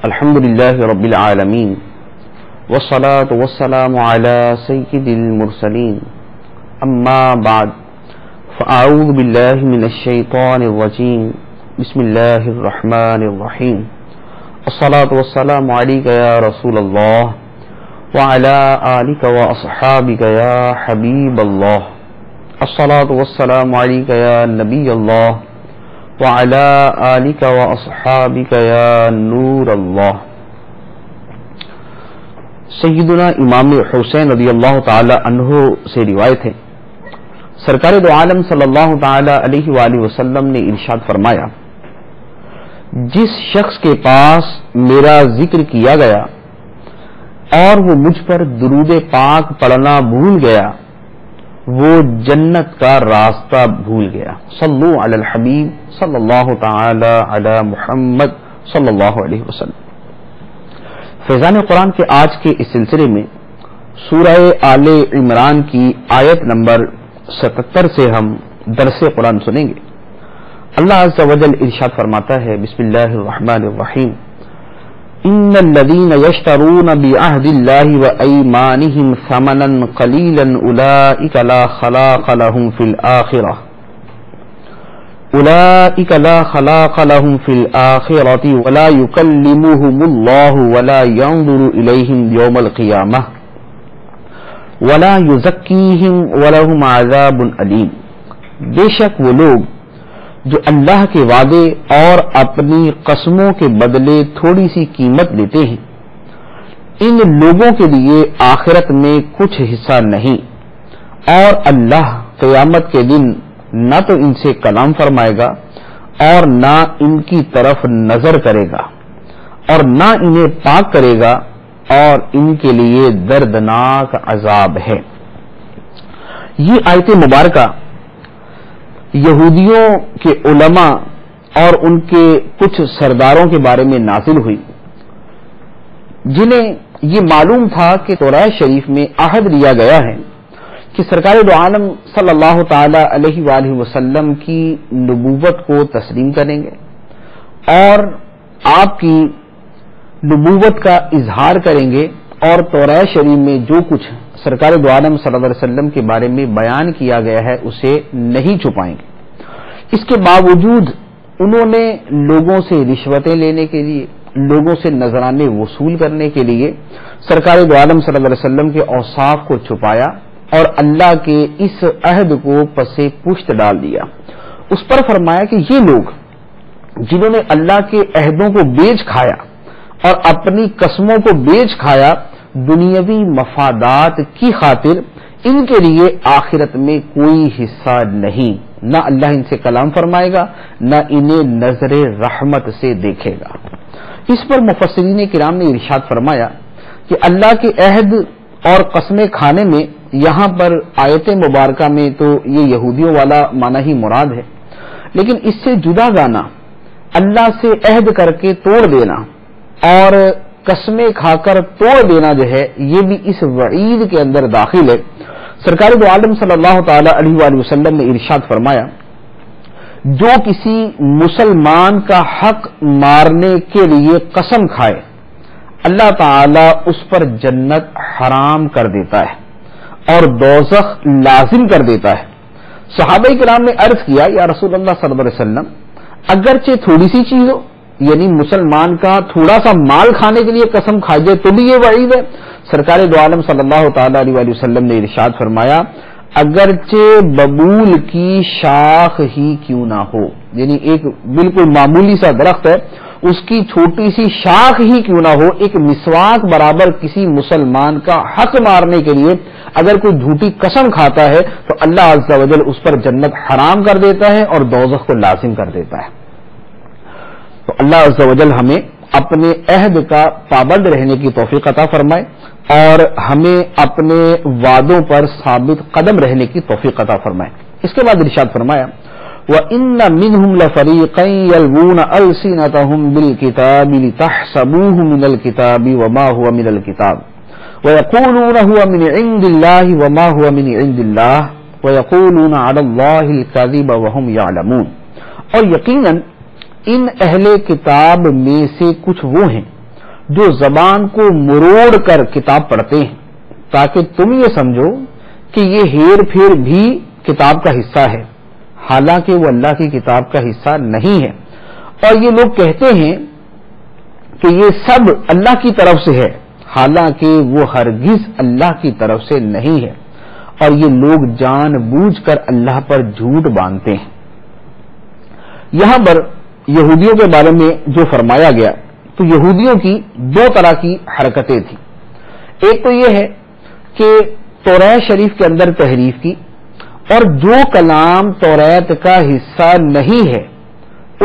الحمد للہ رب العالمین والصلاة والسلام علی سید المرسلین اما بعد فاعوذ باللہ من الشیطان الرجیم بسم اللہ الرحمن الرحیم الصلاة والسلام علیک یا رسول اللہ وعلی آلک واصحابک یا حبیب اللہ الصلاة والسلام علیک یا نبی اللہ وعلی آلک واصحابک یا نور اللہ۔ سیدنا امام حسین رضی اللہ تعالی عنہ سے روایت ہے، سرکار دو عالم صلی اللہ تعالی علیہ وآلہ وسلم نے ارشاد فرمایا، جس شخص کے پاس میرا ذکر کیا گیا اور وہ مجھ پر درود پاک پڑھنا بھول گیا، وہ جنت کا راستہ بھول گیا۔ صلو علی الحبیب صلی اللہ تعالی علی محمد صلی اللہ علیہ وسلم۔ فیضان قرآن کے آج کے اس سلسلے میں سورہ آل عمران کی آیت نمبر 77 سے ہم درس قرآن سنیں گے۔ اللہ عز و جل ارشاد فرماتا ہے، بسم اللہ الرحمن الرحیم، ان الذين يشترون بعهد الله وايمانهم ثمنا قليلا اولئك لا خلاق لهم في الاخره ولا يكلمهم الله ولا ينظر اليهم يوم القيامه ولا يزكيهم ولهم عذاب الیم۔ بے شک وہ لوگ جو اللہ کے وعدے اور اپنی قسموں کے بدلے تھوڑی سی قیمت لیتے ہیں، ان لوگوں کے لیے آخرت میں کچھ حصہ نہیں، اور اللہ قیامت کے دن نہ تو ان سے کلام فرمائے گا اور نہ ان کی طرف نظر کرے گا اور نہ انہیں پاک کرے گا، اور ان کے لیے دردناک عذاب ہے۔ یہ آیت مبارکہ یہودیوں کے علماء اور ان کے کچھ سرداروں کے بارے میں نازل ہوئی، جنہیں یہ معلوم تھا کہ توراۃ شریف میں عہد لیا گیا ہے کہ سرکار دو عالم صلی اللہ تعالی علیہ وآلہ وسلم کی نبوت کو تسلیم کریں گے اور آپ کی نبوت کا اظہار کریں گے، اور توراۃ شریف میں جو کچھ سرکار دو عالم صلی اللہ علیہ وسلم کے بارے میں بیان کیا گیا ہے اسے نہیں چھپائیں گے۔ اس کے باوجود انہوں نے لوگوں سے رشوتیں لینے کے لیے، لوگوں سے نذرانے وصول کرنے کے لیے سرکار دو عالم صلی اللہ علیہ وسلم کے اوصاف کو چھپایا اور اللہ کے اس عہد کو پس پشت ڈال دیا۔ اس پر فرمایا کہ یہ لوگ جنہوں نے اللہ کے عہدوں کو بیچ کھایا اور اپنی قسموں کو بیچ کھایا، دنیاوی مفادات کی خاطر ان کے لیے آخرت میں کوئی حصہ نہیں، نہ اللہ ان سے کلام فرمائے گا، نہ انہیں نظر رحمت سے دیکھے گا۔ اس پر مفسرین کرام نے ارشاد فرمایا کہ اللہ کے عہد اور قسمیں کھانے میں یہاں پر آیت مبارکہ میں تو یہ یہودیوں والا معنی ہی مراد ہے، لیکن اس سے جدا گانا، اللہ سے عہد کر کے توڑ دینا اور قسمیں کھا کر توڑ دینا جو ہے، یہ بھی اس وعید کے اندر داخل ہے۔ سرکار دو عالم صلی اللہ تعالی علیہ وآلہ وسلم نے ارشاد فرمایا، جو کسی مسلمان کا حق مارنے کے لیے قسم کھائے، اللہ تعالی اس پر جنت حرام کر دیتا ہے اور دوزخ لازم کر دیتا ہے۔ صحابہ کرام نے عرض کیا، یا رسول اللہ صلی اللہ علیہ وسلم، اگرچہ تھوڑی سی چیز ہو، یعنی مسلمان کا تھوڑا سا مال کھانے کے لیے قسم کھائی جائے تو بھی یہ وعید ہے؟ سرکار دو عالم صلی اللہ تعالی علیہ وآلہ وسلم نے ارشاد فرمایا، اگرچہ ببول کی شاخ ہی کیوں نہ ہو، یعنی ایک بالکل معمولی سا درخت ہے، اس کی چھوٹی سی شاخ ہی کیوں نہ ہو، ایک مسواک برابر کسی مسلمان کا حق مارنے کے لیے اگر کوئی جھوٹی قسم کھاتا ہے تو اللہ عز و جل اس پر جنت حرام کر دیتا ہے اور دوزخ کو لازم کر دیتا ہے۔ تو اللہ عز و جل ہمیں اپنے عہد کا پابند رہنے کی توفیق عطا فرمائے اور ہمیں اپنے وعدوں پر ثابت قدم رہنے کی توفیق عطا فرمائے۔ اس کے بعد ارشاد فرمایا، وَإِنَّ مِنْهُمْ لَفَرِيقًا يَلْوُونَ أَلْسِنَتَهُمْ بِالْكِتَابِ لِتَحْسَبُوهُ مِنَ الْكِتَابِ وَمَا هُوَ مِنَ الْكِتَابِ وَيَقُولُونَ هُوَ مِنْ عِنْدِ اللَّهِ وَمَا هُوَ مِنْ عِنْدِ اللَّهِ وَيَقُولُونَ عَلَى اللَّهِ الْكَذِبَ وَهُمْ يَعْلَمُونَ۔ اور یقیناً ان اہل کتاب میں سے کچھ وہ ہیں جو زبان کو مروڑ کر کتاب پڑھتے ہیں تاکہ تم یہ سمجھو کہ یہ ہیر پھیر بھی کتاب کا حصہ ہے، حالانکہ وہ اللہ کی کتاب کا حصہ نہیں ہے، اور یہ لوگ کہتے ہیں کہ یہ سب اللہ کی طرف سے ہے، حالانکہ وہ ہرگز اللہ کی طرف سے نہیں ہے، اور یہ لوگ جان بوجھ کر اللہ پر جھوٹ باندھتے ہیں۔ یہاں پر یہودیوں کے بارے میں جو فرمایا گیا تو یہودیوں کی دو طرح کی حرکتیں تھیں۔ ایک تو یہ ہے کہ توریت شریف کے اندر تحریف کی، اور جو کلام توریت کا حصہ نہیں ہے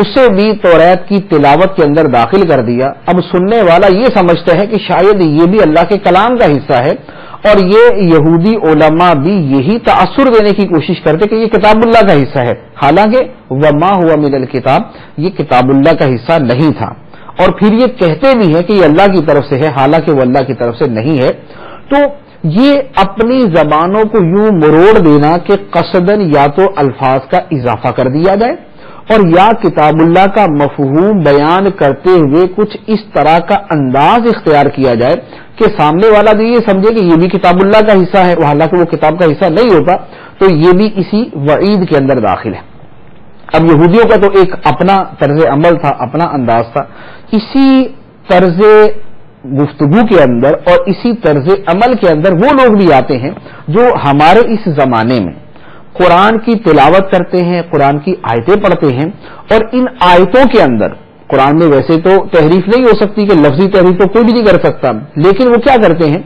اسے بھی توریت کی تلاوت کے اندر داخل کر دیا۔ اب سننے والا یہ سمجھتا ہے کہ شاید یہ بھی اللہ کے کلام کا حصہ ہے، اور یہ یہودی علماء بھی یہی تاثر دینے کی کوشش کرتے کہ یہ کتاب اللہ کا حصہ ہے، حالانکہ وما هو من الکتاب، یہ کتاب اللہ کا حصہ نہیں تھا، اور پھر یہ کہتے بھی ہیں کہ یہ اللہ کی طرف سے ہے، حالانکہ وہ اللہ کی طرف سے نہیں ہے۔ تو یہ اپنی زبانوں کو یوں مروڑ دینا کہ قصدن یا تو الفاظ کا اضافہ کر دیا جائے، اور یا کتاب اللہ کا مفہوم بیان کرتے ہوئے کچھ اس طرح کا انداز اختیار کیا جائے کہ سامنے والا بھی یہ سمجھے کہ یہ بھی کتاب اللہ کا حصہ ہے، حالانکہ وہ کتاب کا حصہ نہیں ہوتا، تو یہ بھی اسی وعید کے اندر داخل ہے۔ اب یہودیوں کا تو ایک اپنا طرز عمل تھا، اپنا انداز تھا، اسی طرز گفتگو کے اندر اور اسی طرز عمل کے اندر وہ لوگ بھی آتے ہیں جو ہمارے اس زمانے میں قرآن کی تلاوت کرتے ہیں، قرآن کی آیتیں پڑھتے ہیں، اور ان آیتوں کے اندر قرآن میں ویسے تو تحریف نہیں ہو سکتی کہ لفظی تحریف تو کوئی بھی نہیں کر سکتا، لیکن وہ کیا کرتے ہیں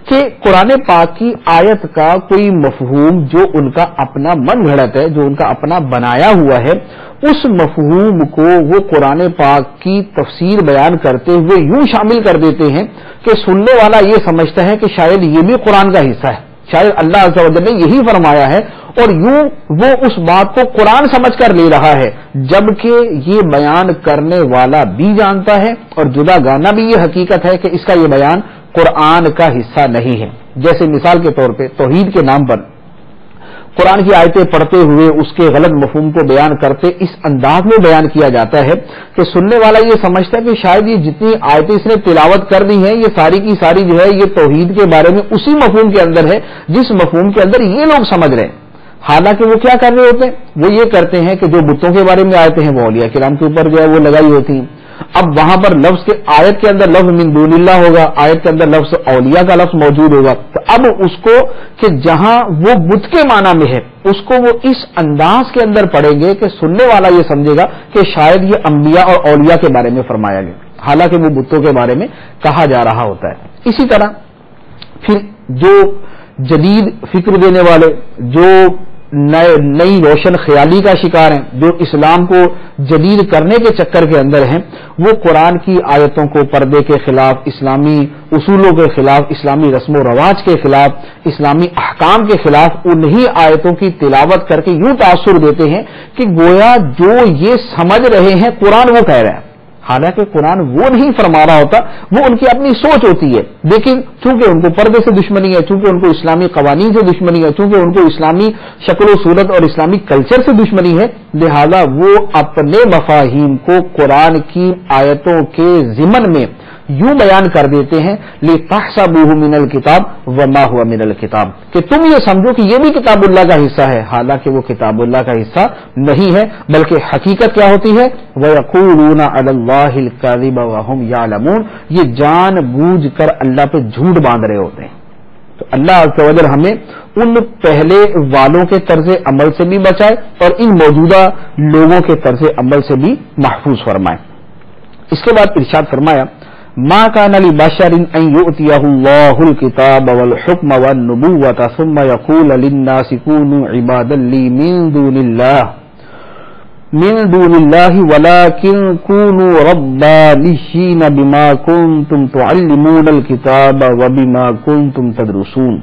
کہ قرآن پاک کی آیت کا کوئی مفہوم جو ان کا اپنا من گھڑت ہے، جو ان کا اپنا بنایا ہوا ہے، اس مفہوم کو وہ قرآن پاک کی تفسیر بیان کرتے ہوئے یوں شامل کر دیتے ہیں کہ سننے والا یہ سمجھتا ہے کہ شاید یہ بھی قرآن کا حصہ ہے، شاید اللہ عز و جل نے یہی فرمایا ہے، اور یوں وہ اس بات کو قرآن سمجھ کر لے رہا ہے، جبکہ یہ بیان کرنے والا بھی جانتا ہے اور جدا گانا بھی یہ حقیقت ہے کہ اس کا یہ بیان قرآن کا حصہ نہیں ہے۔ جیسے مثال کے طور پہ توحید کے نام پر قرآن کی آیتیں پڑھتے ہوئے اس کے غلط مفہوم کو بیان کرتے اس انداز میں بیان کیا جاتا ہے کہ سننے والا یہ سمجھتا ہے کہ شاید یہ جتنی آیتیں اس نے تلاوت کر دی ہیں یہ ساری کی ساری جو ہے یہ توحید کے بارے میں اسی مفہوم کے اندر ہے جس مفہوم کے اندر یہ لوگ سمجھ رہے ہیں، حالانکہ وہ کیا کر رہے ہوتے ہیں، وہ یہ کرتے ہیں کہ جو بتوں کے بارے میں آیتیں ہیں وہ اولیاء کرام کے اوپر جو ہے وہ لگائی ہوتی ہیں۔ اب وہاں پر لفظ کے آیت کے اندر لفظ من دون اللہ ہوگا، آیت کے اندر لفظ اولیاء کا لفظ موجود ہوگا، تو اب اس کو کہ جہاں وہ بت کے معنی میں ہے اس کو وہ اس انداز کے اندر پڑھیں گے کہ سننے والا یہ سمجھے گا کہ شاید یہ انبیاء اور اولیاء کے بارے میں فرمایا گیا، حالانکہ وہ بتوں کے بارے میں کہا جا رہا ہوتا ہے۔ اسی طرح پھر جو جدید فکر دینے والے، جو نئی روشن خیالی کا شکار ہیں، جو اسلام کو جدید کرنے کے چکر کے اندر ہیں، وہ قرآن کی آیتوں کو پردے کے خلاف، اسلامی اصولوں کے خلاف، اسلامی رسم و رواج کے خلاف، اسلامی احکام کے خلاف انہی آیتوں کی تلاوت کر کے یوں تاثر دیتے ہیں کہ گویا جو یہ سمجھ رہے ہیں قرآن وہ کہہ رہے ہیں، حالانکہ قرآن وہ نہیں فرما رہا ہوتا، وہ ان کی اپنی سوچ ہوتی ہے، لیکن چونکہ ان کو پردے سے دشمنی ہے، چونکہ ان کو اسلامی قوانین سے دشمنی ہے، چونکہ ان کو اسلامی شکل و صورت اور اسلامی کلچر سے دشمنی ہے، لہذا وہ اپنے مفاہیم کو قرآن کی آیتوں کے ضمن میں یوں بیان کر دیتے ہیں لِتَحْسَبُوهُ مِنَ الْكِتَابِ وَمَا هُوَ مِنَ الْكِتَابِ، کہ تم یہ سمجھو کہ یہ بھی کتاب اللہ کا حصہ ہے، حالانکہ وہ کتاب اللہ کا حصہ نہیں ہے، بلکہ حقیقت کیا ہوتی ہے وَيَقُولُونَ عَلَى اللَّهِ الْكَذِبَ وَهُمْ يَعْلَمُونَ، یہ جان بوجھ کر اللہ پہ جھوٹ باندھ رہے ہوتے ہیں۔ تو اللہ عز و جل ہمیں ان پہلے والوں کے طرز عمل سے بھی بچائے اور ان موجودہ لوگوں کے طرز عمل سے بھی محفوظ فرمائے۔ اس کے بعد ارشاد فرمایا ما كان لبشر ان يؤتيه الله الكتاب والحكم والنبوة ثم يقول للناس كونوا عبادا لي من دون الله ولكن كونوا ربانيين بما كنتم تعلمون الكتاب وبما كنتم تدرسون۔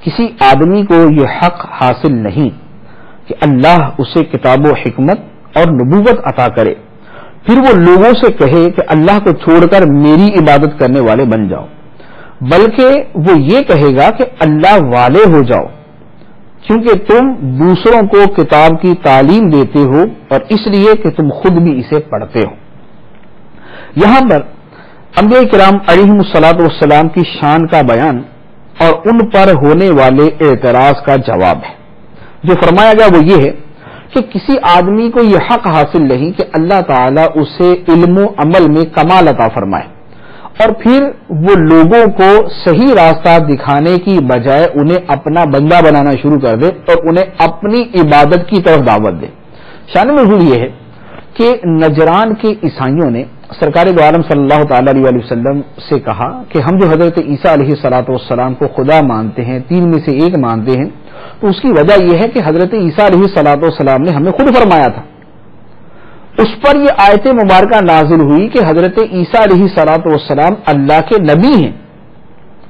کسی آدمی کو یہ حق حاصل نہیں کہ اللہ اسے کتاب و حکمت اور نبوت عطا کرے، پھر وہ لوگوں سے کہے کہ اللہ کو چھوڑ کر میری عبادت کرنے والے بن جاؤ، بلکہ وہ یہ کہے گا کہ اللہ والے ہو جاؤ، کیونکہ تم دوسروں کو کتاب کی تعلیم دیتے ہو اور اس لیے کہ تم خود بھی اسے پڑھتے ہو۔ یہاں پر انبیاء کرام علیہمُ السلام کی شان کا بیان اور ان پر ہونے والے اعتراض کا جواب ہے۔ جو فرمایا گیا وہ یہ ہے کہ کسی آدمی کو یہ حق حاصل نہیں کہ اللہ تعالیٰ اسے علم و عمل میں کمال عطا فرمائے اور پھر وہ لوگوں کو صحیح راستہ دکھانے کی بجائے انہیں اپنا بندہ بنانا شروع کر دے اور انہیں اپنی عبادت کی طرف دعوت دے۔ شان نزول یہ ہے کہ نجران کے عیسائیوں نے سرکار دو عالم صلی اللہ تعالی علیہ وسلم سے کہا کہ ہم جو حضرت عیسیٰ علیہ السلام کو خدا مانتے ہیں، تین میں سے ایک مانتے ہیں، تو اس کی وجہ یہ ہے کہ حضرت عیسیٰ علیہ السلام نے ہمیں خود فرمایا تھا۔ اس پر یہ آیت مبارکہ نازل ہوئی کہ حضرت عیسیٰ علیہ السلام اللہ کے نبی ہیں،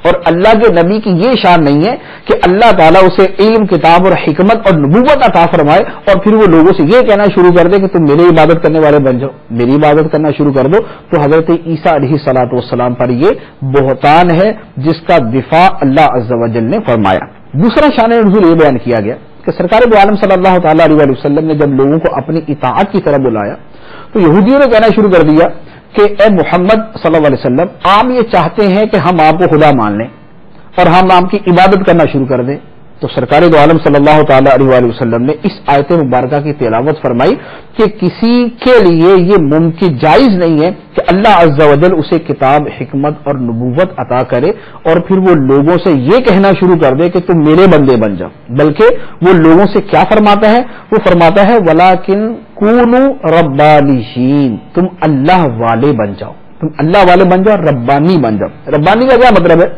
اور اللہ کے نبی کی یہ شان نہیں ہے کہ اللہ تعالیٰ اسے علم، کتاب اور حکمت اور نبوت عطا فرمائے اور پھر وہ لوگوں سے یہ کہنا شروع کر دے کہ تم میری عبادت کرنے والے بن جاؤ، میری عبادت کرنا شروع کر دو۔ تو حضرت عیسیٰ علیہ السلام پر یہ بہتان ہے جس کا دفاع اللہ عز و جل نے فرمایا۔ دوسرا شان نزول یہ بیان کیا گیا کہ سرکار دو عالم صلی اللہ تعالی علیہ وسلم نے جب لوگوں کو اپنی اطاعت کی طرف بلایا تو یہودیوں نے کہنا شروع کر دیا کہ اے محمد صلی اللہ علیہ وسلم، آپ یہ چاہتے ہیں کہ ہم آپ کو خدا مان لیں اور ہم آپ کی عبادت کرنا شروع کر دیں۔ تو سرکار دو عالم صلی اللہ تعالی علیہ وسلم نے اس آیت مبارکہ کی تلاوت فرمائی کہ کسی کے لیے یہ ممکن جائز نہیں ہے کہ اللہ عز و جل اسے کتاب، حکمت اور نبوت عطا کرے اور پھر وہ لوگوں سے یہ کہنا شروع کر دے کہ تم میرے بندے بن جاؤ، بلکہ وہ لوگوں سے کیا فرماتا ہے؟ وہ فرماتا ہے وَلَٰكِن كُونُوا رَبَّانِيِّينَ، تم اللہ والے بن جاؤ، تم اللہ والے بن جاؤ، ربانی بن جاؤ۔ ربانی کا کیا مطلب ہے؟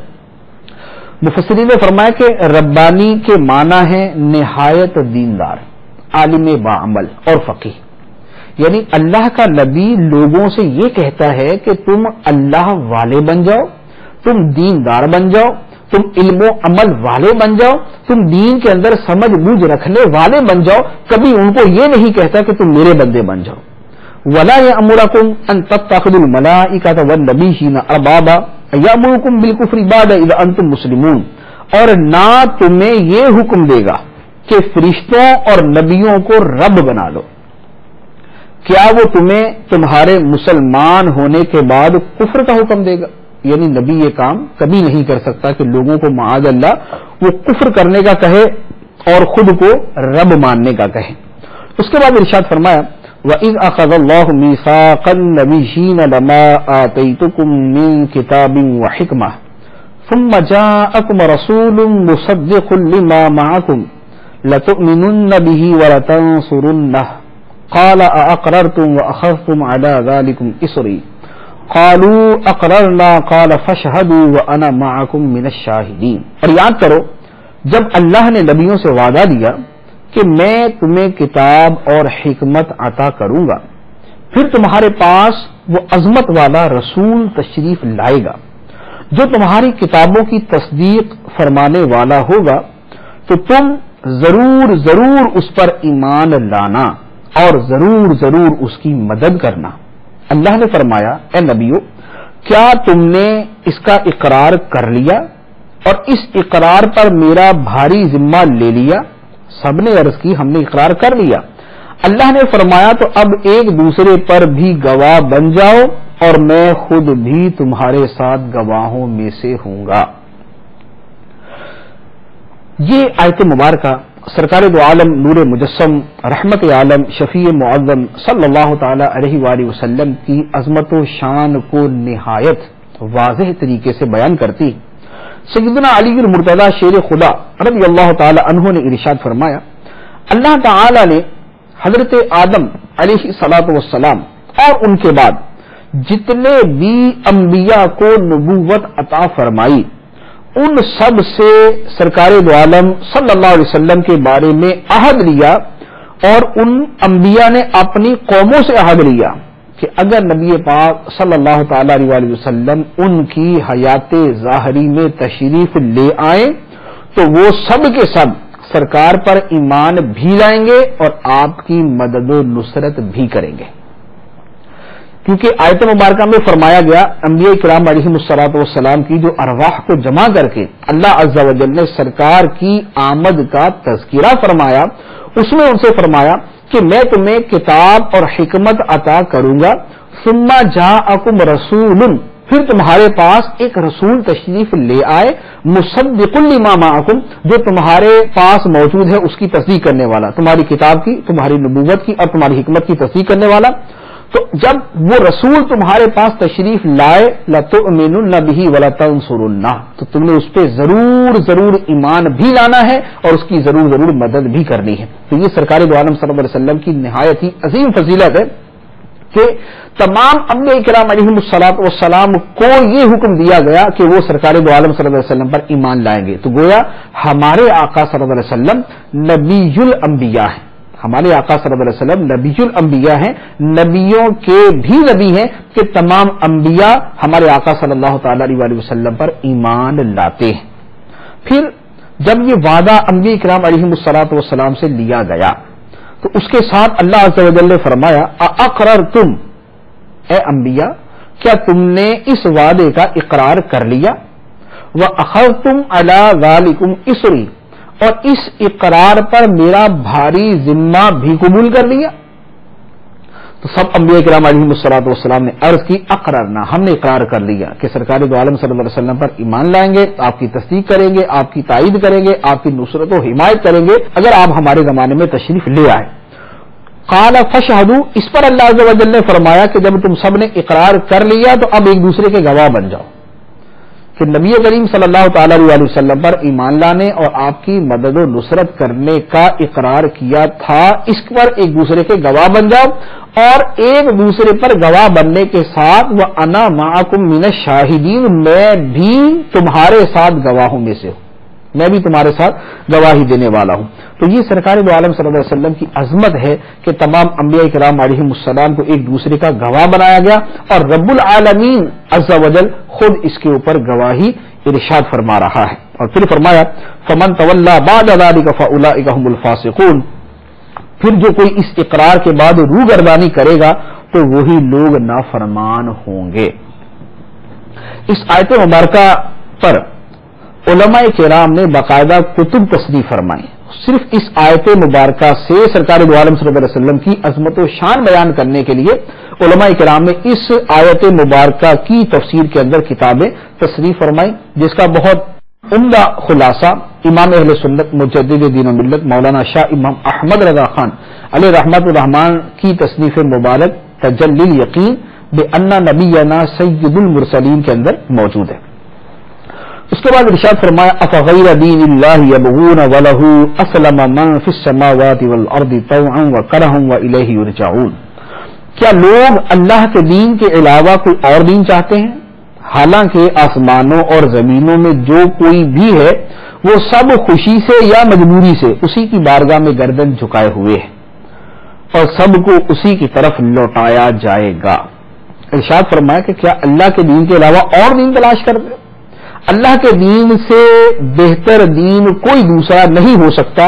مفسرین نے فرمایا کہ ربانی کے معنی ہے نہایت دیندار، عالم باعمل اور فقیہ، یعنی اللہ کا نبی لوگوں سے یہ کہتا ہے کہ تم اللہ والے بن جاؤ، تم دیندار بن جاؤ، تم علم و عمل والے بن جاؤ، تم دین کے اندر سمجھ بوجھ رکھنے والے بن جاؤ، کبھی ان کو یہ نہیں کہتا کہ تم میرے بندے بن جاؤ۔ وَلَا يَأْمُرَكُمْ أَن تَتَّخِذُوا الْمَلَائِكَةَ وَالنَّبِيِّينَ أَرْبَابًا يَأْمُرُكُمْ بِالْكُفْرِ بَعْدَ إِذْ أَنْتُمْ مُسْلِمُونَ، اور نہ تمہیں یہ حکم دے گا کہ فرشتوں اور نبیوں کو رب بنا لو، کیا وہ تمہیں تمہارے مسلمان ہونے کے بعد کفر کا حکم دے گا؟ یعنی نبی یہ کام کبھی نہیں کر سکتا کہ لوگوں کو معاذ اللہ وہ کفر کرنے کا کہے اور خود کو رب ماننے کا کہے۔ اس کے بعد ارشاد فرمایا وَإِذْ أَخَذَ اللَّهُ مِيثَاقَ النَّبِيِّينَ لَمَا آتَيْتُكُم مِّن كِتَابٍ وَحِكْمَةٍ ثُمَّ جَاءَكُمْ رَسُولٌ مُصَدِّقٌ لِّمَا مَعَكُمْ لَتُؤْمِنُنَّ بِهِ وَلَتَنصُرُنَّهُ قَالَ أَأَقْرَرْتُمْ وَأَخَذْتُمْ عَلَىٰ ذَلِكُمْ إِصْرِي قَالُوا أَقْرَرْنَا قَالَ فَاشْهَدُوا وَأَنَا مَعَكُمْ مِنَ الشَّاهِدِينَ۔ اور یاد کرو جب اللہ نے نبیوں سے وعدہ دیا کہ میں تمہیں کتاب اور حکمت عطا کروں گا، پھر تمہارے پاس وہ عظمت والا رسول تشریف لائے گا جو تمہاری کتابوں کی تصدیق فرمانے والا ہوگا، تو تم ضرور ضرور اس پر ایمان لانا اور ضرور ضرور اس کی مدد کرنا۔ اللہ نے فرمایا اے نبیو، کیا تم نے اس کا اقرار کر لیا اور اس اقرار پر میرا بھاری ذمہ لے لیا؟ سب نے عرض کی ہم نے اقرار کر لیا۔ اللہ نے فرمایا تو اب ایک دوسرے پر بھی گواہ بن جاؤ اور میں خود بھی تمہارے ساتھ گواہوں میں سے ہوں گا۔ یہ آیت مبارکہ سرکار دو عالم نور مجسم رحمت عالم شفیع معظم صلی اللہ تعالی علیہ وآلہ وسلم کی عظمت و شان کو نہایت واضح طریقے سے بیان کرتی۔ سیدنا علی المرتضی شیر خدا رضی اللہ تعالی عنہ نے ارشاد فرمایا اللہ تعالی نے حضرت آدم علیہ السلام اور ان کے بعد جتنے بھی انبیاء کو نبوت عطا فرمائی ان سب سے سرکار دو عالم صلی اللہ علیہ وسلم کے بارے میں عہد لیا، اور ان انبیاء نے اپنی قوموں سے عہد لیا کہ اگر نبی پاک صلی اللہ تعالی علیہ وسلم ان کی حیات ظاہری میں تشریف لے آئیں تو وہ سب کے سب سرکار پر ایمان بھی لائیں گے اور آپ کی مدد و نصرت بھی کریں گے، کیونکہ آیت مبارکہ میں فرمایا گیا انبیاء کرام علیہم السلام کی جو ارواح کو جمع کر کے اللہ عز و جل نے سرکار کی آمد کا تذکرہ فرمایا، اس میں ان سے فرمایا کہ میں تمہیں کتاب اور حکمت عطا کروں گا، ثم جاءکم رسول، پھر تمہارے پاس ایک رسول تشریف لے آئے مصدق لما معکم، جو تمہارے پاس موجود ہے اس کی تصدیق کرنے والا، تمہاری کتاب کی، تمہاری نبوت کی اور تمہاری حکمت کی تصدیق کرنے والا۔ تو جب وہ رسول تمہارے پاس تشریف لائے لَتُؤْمِنُنَّ بِهِ وَلَتَنْصُرُنَّهُ، تو تم نے اس پہ ضرور ایمان بھی لانا ہے اور اس کی ضرور مدد بھی کرنی ہے۔ تو یہ سرکار دو عالم صلی اللہ علیہ وسلم کی نہایت ہی عظیم فضیلت ہے کہ تمام انبیاء کرام علیہم الصلوۃ والسلام کو یہ حکم دیا گیا کہ وہ سرکار دو عالم صلی اللہ علیہ وسلم پر ایمان لائیں گے۔ تو گویا ہمارے آقا صلی اللہ علیہ وسلم نبی الانبیاء ہیں، ہمارے آقا صلی اللہ علیہ وسلم نبی الانبیاء ہیں، نبیوں کے بھی نبی ہیں کہ تمام انبیاء ہمارے آقا صلی اللہ تعالی علیہ وسلم پر ایمان لاتے ہیں۔ پھر جب یہ وعدہ انبیاء کرام علیہم الصلوۃ والسلام سے لیا گیا تو اس کے ساتھ اللہ عز و جل نے فرمایا اقررتم، اے انبیاء کیا تم نے اس وعدے کا اقرار کر لیا، واخذتم علی ذالکم اسری، اور اس اقرار پر میرا بھاری ذمہ بھی قبول کر لیا۔ تو سب انبیاء کرام علیہم الصلوۃ والسلام نے عرض کی اقررنا، ہم نے اقرار کر لیا کہ سرکار دو عالم صلی اللہ علیہ وسلم پر ایمان لائیں گے، آپ کی تصدیق کریں گے، آپ کی تائید کریں گے، آپ کی نصرت و حمایت کریں گے اگر آپ ہمارے زمانے میں تشریف لے آئے۔ قال فاشهدوا، اس پر اللہ عز و جل نے فرمایا کہ جب تم سب نے اقرار کر لیا تو اب ایک دوسرے کے گواہ بن جاؤ کہ نبی کریم صلی اللہ تعالی علیہ وسلم پر ایمان لانے اور آپ کی مدد و نصرت کرنے کا اقرار کیا تھا، اس پر ایک دوسرے کے گواہ بن جاؤ، اور ایک دوسرے پر گواہ بننے کے ساتھ وَأَنَا مَعَكُم مِّنَ الشَّاهِدِينَ، میں بھی تمہارے ساتھ گواہوں میں سے ہوں، میں بھی تمہارے ساتھ گواہی دینے والا ہوں۔ تو یہ سرکار دو عالم صلی اللہ علیہ وسلم کی عظمت ہے کہ تمام انبیاء کرام علیہم السلام کو ایک دوسرے کا گواہ بنایا گیا، اور رب العالمین عز و جل خود اس کے اوپر گواہی ارشاد فرما رہا ہے۔ اور پھر فرمایا فمن تولی بعد ذلک فاولئک هم الفاسقون، پھر جو کوئی اس اقرار کے بعد روگردانی کرے گا تو وہی لوگ نافرمان ہوں گے۔ اس آیت مبارکہ پر علماء کرام نے باقاعدہ کتب تصنیف فرمائی، صرف اس آیت مبارکہ سے سرکار دو عالم صلی اللہ علیہ وسلم کی عظمت و شان بیان کرنے کے لیے علماء کرام نے اس آیت مبارکہ کی تفسیر کے اندر کتابیں تصنیف فرمائی، جس کا بہت عمدہ خلاصہ امام اہل سنت مجدد دین و ملت مولانا شاہ امام احمد رضا خان علیہ رحمت الرحمان کی تصنیف مبارک تجلی الیقین بان نبینا سید المرسلین کے اندر موجود ہے۔ اس کے بعد ارشاد فرمایا افغیر دین اللہ یبغون وله اسلم من فی السماوات والارض طوعا وکرہا والیہ یرجعون، کیا لوگ اللہ کے دین کے علاوہ کوئی اور دین چاہتے ہیں؟ حالانکہ آسمانوں اور زمینوں میں جو کوئی بھی ہے وہ سب خوشی سے یا مجبوری سے اسی کی بارگاہ میں گردن جھکائے ہوئے ہیں اور سب کو اسی کی طرف لوٹایا جائے گا۔ ارشاد فرمایا کہ کیا اللہ کے دین کے علاوہ اور دین تلاش کرتے؟ اللہ کے دین سے بہتر دین کوئی دوسرا نہیں ہو سکتا۔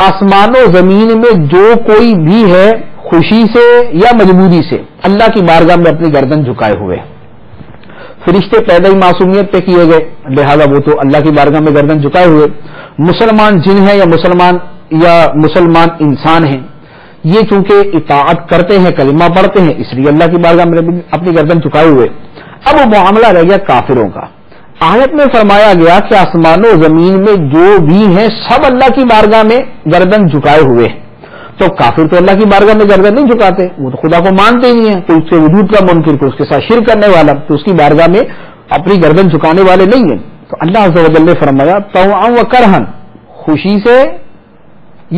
آسمان و زمین میں جو کوئی بھی ہے خوشی سے یا مجبوری سے اللہ کی بارگاہ میں اپنی گردن جھکائے ہوئے، فرشتے پیدا ہی معصومیت پہ کیے گئے لہذا وہ تو اللہ کی بارگاہ میں گردن جھکائے ہوئے، مسلمان جن ہیں یا مسلمان انسان ہیں، یہ چونکہ اطاعت کرتے ہیں کلمہ پڑھتے ہیں اس لیے اللہ کی بارگاہ میں اپنی گردن جھکائے ہوئے۔ اب وہ معاملہ رہ گیا کافروں کا۔ آیت میں فرمایا گیا کہ آسمان و زمین میں جو بھی ہیں سب اللہ کی بارگاہ میں گردن جھکائے ہوئے ہیں، تو کافر تو اللہ کی بارگاہ میں گردن نہیں جھکاتے، وہ تو خدا کو مانتے ہی نہیں ہیں، تو اس سے وجود کا منکر کو اس کے ساتھ شرک کرنے والا تو اس کی بارگاہ میں اپنی گردن جھکانے والے نہیں ہیں۔ تو اللہ عز و جل نے فرمایا طوعا وکرہا، خوشی سے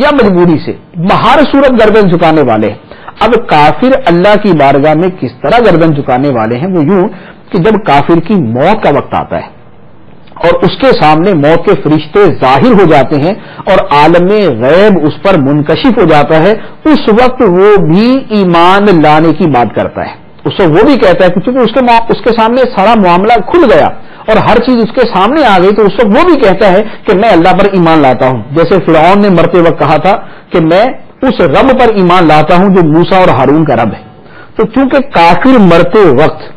یا مجبوری سے بہر صورت گردن جھکانے والے ہیں۔ اب کافر اللہ کی بارگاہ میں کس طرح گردن جھکانے والے ہیں؟ وہ یوں کہ جب کافر کی موت کا وقت آتا ہے اور اس کے سامنے موت کے فرشتے ظاہر ہو جاتے ہیں اور عالم غیب اس پر منکشف ہو جاتا ہے، اس وقت وہ بھی ایمان لانے کی بات کرتا ہے۔ اس وقت وہ بھی کہتا ہے کیونکہ اس کے سامنے سارا معاملہ کھل گیا اور ہر چیز اس کے سامنے آ گئی، تو اس وقت وہ بھی کہتا ہے کہ میں اللہ پر ایمان لاتا ہوں، جیسے فرعون نے مرتے وقت کہا تھا کہ میں اس رب پر ایمان لاتا ہوں جو موسیٰ اور ہارون کا رب ہے۔ تو چونکہ کافر مرتے وقت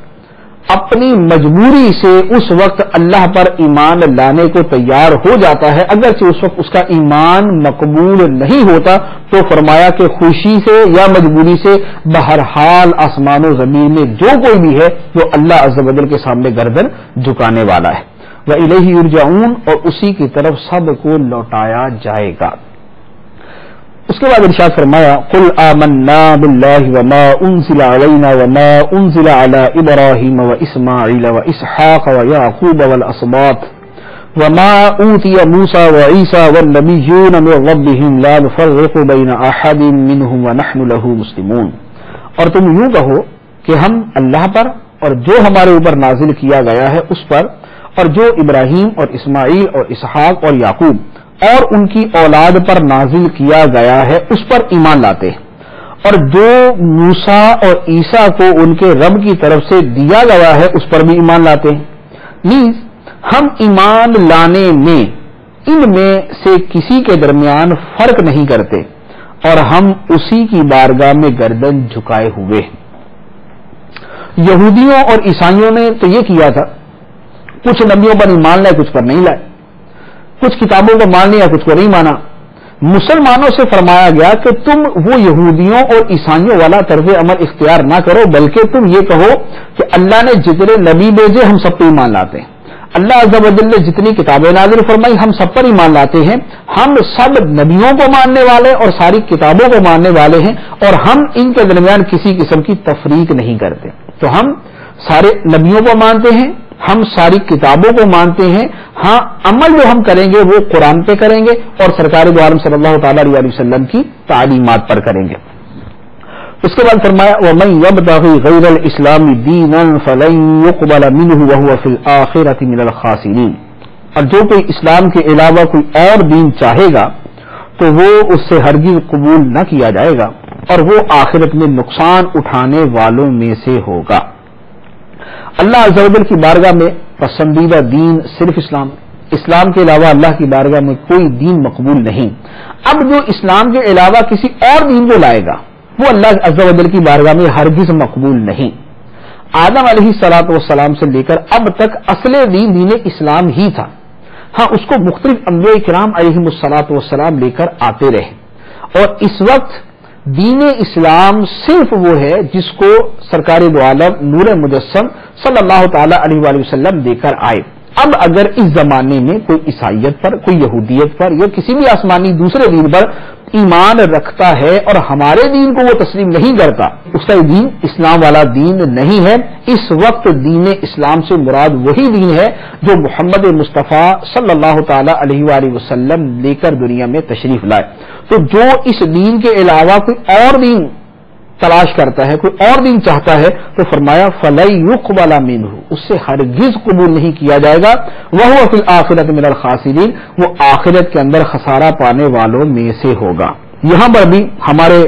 اپنی مجبوری سے اس وقت اللہ پر ایمان لانے کو تیار ہو جاتا ہے، اگرچہ اس وقت اس کا ایمان مقبول نہیں ہوتا، تو فرمایا کہ خوشی سے یا مجبوری سے بہرحال آسمان و زمین میں جو کوئی بھی ہے وہ اللہ عز و جل کے سامنے گردن جھکانے والا ہے۔ وَإِلَيْهِ يُرْجَعُونَ، اور اسی کی طرف سب کو لوٹایا جائے گا۔ اس کے بعد ارشاد فرمایا قل آمنا باللہ وما انزل علینا وما انزل علی ابراہیم واسماعیل واسحاق ویعقوب والاسباط وما اوتی موسیٰ وعیسیٰ والنبیون من ربهم لا نفرق بین احد منهم ونحن له مسلمون، اور تم یوں کہو کہ ہم اللہ پر اور جو ہمارے اوپر نازل کیا گیا ہے اس پر، اور جو ابراہیم اور اسماعیل اور اسحاق اور یعقوب اور ان کی اولاد پر نازل کیا گیا ہے اس پر ایمان لاتے ہیں، اور جو موسیٰ اور عیسیٰ کو ان کے رب کی طرف سے دیا گیا ہے اس پر بھی ایمان لاتے ہیں۔ نیز ہم ایمان لانے میں ان میں سے کسی کے درمیان فرق نہیں کرتے، اور ہم اسی کی بارگاہ میں گردن جھکائے ہوئے ہیں۔ یہودیوں اور عیسائیوں نے تو یہ کیا تھا، کچھ نبیوں پر ایمان لائے کچھ پر نہیں لائے، کچھ کتابوں کو مان لیا کچھ کو نہیں مانا۔ مسلمانوں سے فرمایا گیا کہ تم وہ یہودیوں اور عیسائیوں والا طرز عمل اختیار نہ کرو، بلکہ تم یہ کہو کہ اللہ نے جتنے نبی بھیجے ہم سب پہ ایمان لاتے ہیں، اللہ عز و جل نے جتنی کتابیں نازل فرمائی ہم سب پر ایمان لاتے ہیں، ہم سب نبیوں کو ماننے والے اور ساری کتابوں کو ماننے والے ہیں، اور ہم ان کے درمیان کسی قسم کی تفریق نہیں کرتے۔ تو ہم سارے نبیوں کو مانتے ہیں، ہم ساری کتابوں کو مانتے ہیں، ہاں عمل جو ہم کریں گے وہ قرآن پہ کریں گے اور سرکار دو عالم صلی اللہ تعالی علیہ وسلم کی تعلیمات پر کریں گے۔ اس کے بعد فرمایا وَمَن يَبْتَغِ غَيْرَ الْإِسْلَامِ دِينًا فَلَن يُقْبَلَ مِنْهُ وَهُوَ فِي الْآخِرَةِ مِنَ الْخَاسِرِينَ، اور جو کوئی اسلام کے علاوہ کوئی اور دین چاہے گا تو وہ اس سے ہرگز قبول نہ کیا جائے گا، اور وہ آخرت میں نقصان اٹھانے والوں میں سے ہوگا۔ اللہ عز و جل کی بارگاہ میں پسندیدہ دین صرف اسلام، اسلام کے علاوہ اللہ کی بارگاہ میں کوئی دین مقبول نہیں۔ اب جو اسلام کے علاوہ کسی اور دین کو لائے گا وہ اللہ عز و جل کی بارگاہ میں ہرگز مقبول نہیں۔ آدم علیہ الصلوۃ والسلام سے لے کر اب تک اصل دین اسلام ہی تھا، ہاں اس کو مختلف انبیاء کرام علیہم الصلوۃ والسلام لے کر آتے رہے، اور اس وقت دین اسلام صرف وہ ہے جس کو سرکار دو عالم نور مجسم صلی اللہ تعالی علیہ وآلہ وسلم دے کر آئے۔ اب اگر اس زمانے میں کوئی عیسائیت پر، کوئی یہودیت پر یا کسی بھی آسمانی دوسرے دین پر ایمان رکھتا ہے اور ہمارے دین کو وہ تسلیم نہیں کرتا، اس کا دین اسلام والا دین نہیں ہے۔ اس وقت دین اسلام سے مراد وہی دین ہے جو محمد مصطفیٰ صلی اللہ تعالی علیہ وآلہ وسلم لے کر دنیا میں تشریف لائے۔ تو جو اس دین کے علاوہ کوئی اور دین تلاش کرتا ہے، کوئی اور دین چاہتا ہے، تو فرمایا فَلَن يُقْبَلَ مِنْهُ، اس سے ہرگز قبول نہیں کیا جائے گا، وَهُوَ فِي الْآخِرَةِ مِنَ الْخَاسِرِينَ، وہ آخرت کے اندر خسارہ پانے والوں میں سے ہوگا۔ یہاں پر بھی ہمارے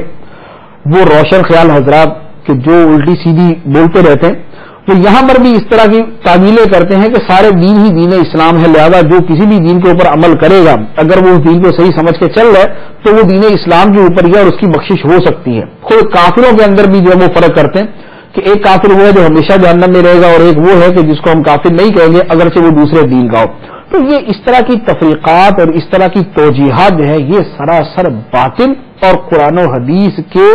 وہ روشن خیال حضرات کہ جو الٹی سیدھی بولتے رہتے ہیں، وہ یہاں پر بھی اس طرح کی تعویلیں کرتے ہیں کہ سارے دین ہی دین اسلام ہے، لہذا جو کسی بھی دین کے اوپر عمل کرے گا اگر وہ اس دین کو صحیح سمجھ کے چل رہا ہے تو وہ دین اسلام کے اوپر ہی اور اس کی بخشش ہو سکتی ہے۔ خود کافروں کے اندر بھی جو ہے وہ فرق کرتے ہیں کہ ایک کافر وہ ہے جو ہمیشہ جہنم میں رہے گا، اور ایک وہ ہے کہ جس کو ہم کافر نہیں کہیں گے اگرچہ وہ دوسرے دین کا ہو۔ تو یہ اس طرح کی تفریقات اور اس طرح کی توجیحات جو ہے یہ سراسر باطل اور قرآن و حدیث کے